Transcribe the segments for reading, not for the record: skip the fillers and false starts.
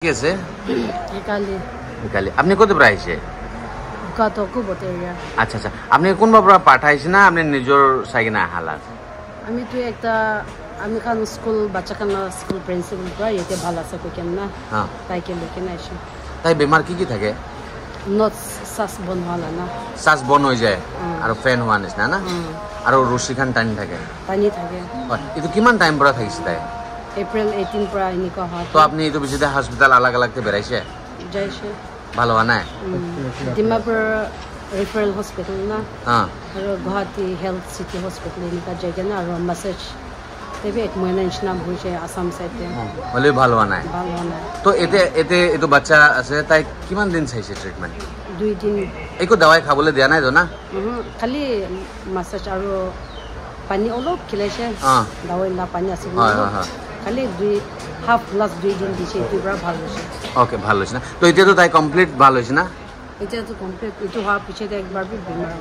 কি আছে কালি আপনি কত পৰা আহিছে গাতকো বতেৰিয়া আচ্ছা আচ্ছা আপনি কোনবা পৰা পাঠাইছে না আপনি নিজৰ চাইনা হালাত আমি তো একটা আমি খান স্কুল বাচ্চা খান স্কুল প্রিন্সিপাল পৰা ইয়াতে ভাল আছে কইকেন না তাইকে লেকে নাইছে তাই বেমাৰ কি থাকে নট সাস বন হলা না সাস বন হৈ যায় আৰু ফেন হোৱা নিচিনা না আৰু ৰছী খান টানি থাকে এইটো কিমান টাইম পৰা থাকিছে তাই April 18 পৰা ইনিকা হয় তো আপনি এইটো বিচিতে হসপিটাল আলাগ আলাগ তে বেৰাইছে যাইছে ভালো হোৱা নাই ডিমাপুৰ ৰেফাৰেল হস্পিটাল না আৰু গুৱাহাটী হেলথ সিটি হস্পিটাল ইনিকা জায়গা না আৰু মেসেজ তেবে এক মহিনা নাম হৈছে আসাম সাইতে হলে ভালো হোৱা নাই তো এতে এটো বাচ্চা আছে তাই কিমান দিন চাইছে ট্ৰিটমেন্ট 2 দিন একো দৱাই খাবলৈ দিয়া নাই না খালি মেসেজ আৰু পানী অলপ খিলাইছে দৱাই না পানী আছে খালি হাফ গ্লাস 2 দিন দিছে এটো পুৰা ভাল হৈছে ওকে ভাল হৈছে না তো এতিয়া তো তাই কমপ্লিট ভাল হৈছে না এটা তো কমপ্লিট এটো হওয়ার পিছে একবার भी বেমার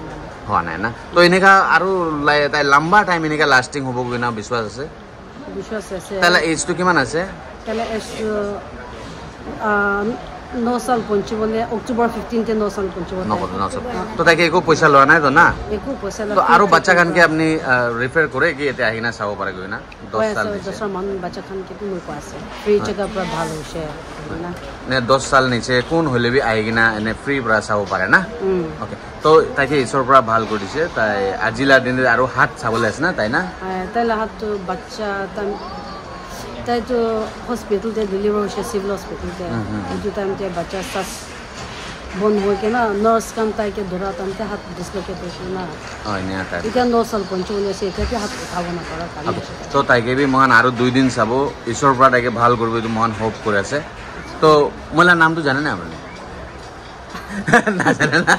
হোৱা নাই না তো এনেকা আৰু তাই লম্বা টাইম এনেকা লাস্টিং হ'ব গৈ না বিশ্বাস আছে তাহলে এজ তো কিমান আছে তাহলে এজ 9 সাল পঞ্চি বলে অক্টোবর 15 তে 9 সাল পঞ্চি বলে 9 সাল তো তাকে একো পয়সা লোৱা নাই তো না একো পয়সা তো আৰু বাচ্চা খানকে আপনি রেফার করে কি এতে আহিনা চাব পারে গৈ না 10 সাল নিচে 10 মান বাচ্চা খানকে তো মই পাছে ফ্রি চেকআপ পুরা ভালো হইছে না নে 10 সাল নিচে কোন হলে বি আহিনা এনে ফ্রি পুরা চাব পারে না ওকে তো তাকে ঈশ্বর পুরা ভাল কৰি দিছে তাই আজিলা দিন আৰু হাত চাবলে আছে না তাই না তাইলা হাত তো বাচ্চা তাই তো হসপিটাল তে ডেলিভার হইছে সিভিল হসপিটাল তে এই টাইম তে বাচ্চা সাস বন হই কে না নার্স কাম তাই কে ধরা তামতে হাত ডিসলোকেট হইছে না হয় না তাই এটা 9 সাল পঞ্চি বলে সে এতে হাত উঠাব না পারা কালি তো তাইকে বি মহান আৰু 2 দিন চাব ঈশ্বর পুরা তাইকে ভাল করবে তো মহান হোপ করে আছে তো মোলা নাম তো জানে না আপনি না জানে না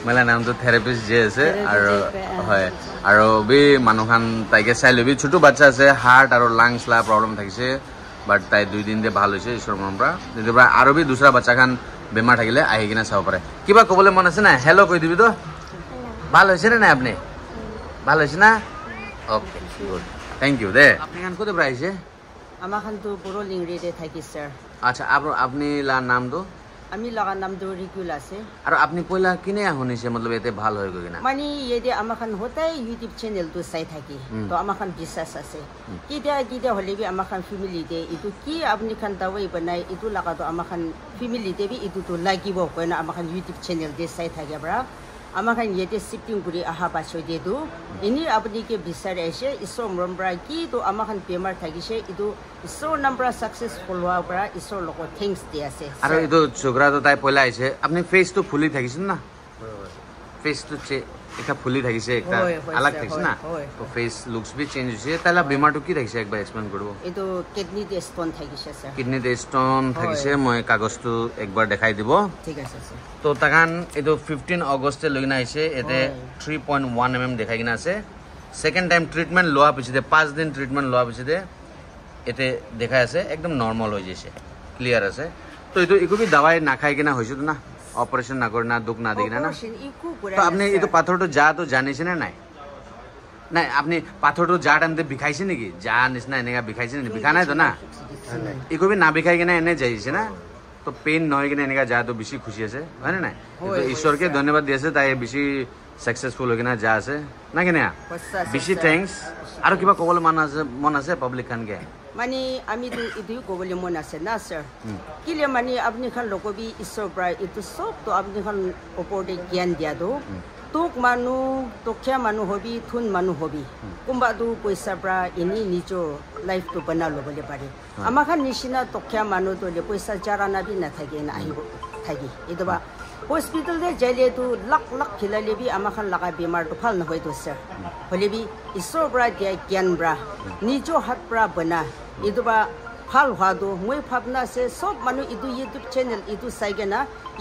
মোলা নাম তো থেরাপিস্ট যে আছে আৰু হয় আৰু বি মানুহখান তাইকে চাই লবি ছোট বাচ্চা আছে হাৰ্ট আৰু লাংস লা প্ৰবলেম থাকিছে বাট তাই 2 দিন দে ভাল হৈছে ঈশ্বৰ মনৰ পৰা যদি পৰা আৰু বি দুসৰা বাচ্চা খান বেমাৰ থাকিলে আহি কিনা চাব পাৰে কিবা কবলে মন আছে না হেল্লো কৈ দিবি তো ভাল হৈছে না আপনি ভাল হৈছে না ওকে গুড থ্যাংক ইউ দে আপনি খান কত প্রাইছে আমার খান তো বড় লিংরি দে থাকি স্যার আচ্ছা আপনি লা নাম তো আমি লাগা নাম তো রিকুল আছে আর আপনি পয়লা কিনে শুনিছে মতলব এতে ভাল হৈ গই না মানে এদে আমাখান হতাই ইউটিউব চ্যানেল তো চাই থাকি তো আমাখান বিশ্বাস আছে কিটা হলে বি আমাখান ফ্যামিলি দে ইটো কি আপনি খান দাওয়াই বানাই ইটো লাগা তো আমাখান ফ্যামিলি দে বি ইটো তো লাগিব কইনা আমাখান ইউটিউব চ্যানেল দে চাই থাকি বড় আমাখান ইতে শিফটিং কৰি আহা পাছই দে তো ইনি আপনি কে বিচাৰ আছে ঈশ্বৰ মৰমৰা কি তো আমাখান বেমাৰ থাকিছে ইটো ঈশ্বৰ নামৰা সাকসেসফুল হোৱা পৰা ঈশ্বৰ লক থ্যাঙ্কস দি আছে আৰু ইটো চোগৰা তো তাই পয়লা আইছে আপনি ফেস তো ফুলি থাকিছিল না ফেস তো একটা ফুলি থাকিছে একটা আলাগ থাকিছে না তো ফেস লুকস বি চেঞ্জ হৈছে তাইলা বেমাৰটো কি থাকিছে একবাৰ এক্সপ্লেইন কৰিব ইটো কিডনি তে স্টোন থাকিছে স্যাৰ কিডনি তে স্টোন থাকিছে মই কাগজটো একবাৰ দেখাই দিব ঠিক আছে স্যার তো তাকান এটো 15 আগস্টে লগিনা আইছে এতে 3.1 mm দেখাই কিনা আছে সেকেন্ড টাইম ট্রিটমেন্ট লোৱা পিছতে 5 দিন ট্ৰিটমেন্ট লোৱা পিছতে এতে দেখাই আছে একদম নৰমাল হৈ গৈছে ক্লিয়াৰ আছে তো এটো একোবি দৱাই না খাই কিনা হৈছে তো না অপারেশন না করে না দুঃখ না দেখি না তো আপনি এই তো পাথরটো যা তো জানিছে না নাই নাই আপনি পাথরটো যা টানতে বিখাইছে নাকি যা নিচিনা এনেকা বিখাইছে নি বিখা নাই তো না একোবি না বিখাই কিনা এনে যাইছে না তো পেইন নহয় কিনা এনেকা যা তো বেশি খুশি আছে হয় না নাই তো ঈশ্বরকে ধন্যবাদ দি আছে তাই বেশি সাকসেসফুল হৈ কিনা যা আছে না কিনা বেশি থ্যাঙ্কস আৰু কিবা কবলে মন আছে পাবলিক খানকে মানে আমি তো ইটো কবলে মন আছে না স্যার কিলে মানে আপনি খান লোকবি ঈশ্বর প্রায় ইটো সব তো আপনি খান ওপরতে জ্ঞান দিয়া দো তোক মানু তোখিয়া মানু হবি থুন মানু হবি কুম্বা দু পয়সা প্রা ইনি নিজৰ লাইফ তো বনা লবলে পারে আমাখান নিচিনা তোখিয়া মানু তো পয়সা জারানা বি না থাকে না আহিব থাকি এতবা হসপিটাল দে যাইলে তো লাখ লাখ খিলালে বি আমাখান লাগা বেমার তো ভাল নহয় তো স্যার হলে বি ঈশ্বর প্রা দিয়া জ্ঞান ব্রা নিজ হাত প্রা বনা ইদুবা ভাল হওয়া দো মই ভাবনা আছে সব মানুষ ইদু ইউটিউব চ্যানেল ইদু চাইগে না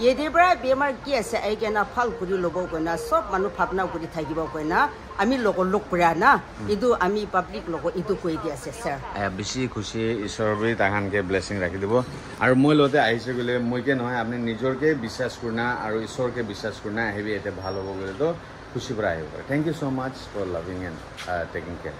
এদেবরা বেমার কি আছে আইগে না ভাল কৰি লব কইনা সব মানুষ ভাবনা কৰি থাকিব কইনা আমি লোক পুরা না ইদু আমি পাবলিক লোক ইদু কই দি আছে স্যার বেশি খুশি ঈশ্বর বি তাহানকে ব্লেসিং রাখি দিব আর মই লতে আইছে গলে মইকে নহয় আপনি নিজরকে বিশ্বাস করনা আর ঈশ্বরকে বিশ্বাস করনা হেবি এতে ভাল হবো গলে তো খুশি পৰা আহিব thank you so much for loving and taking care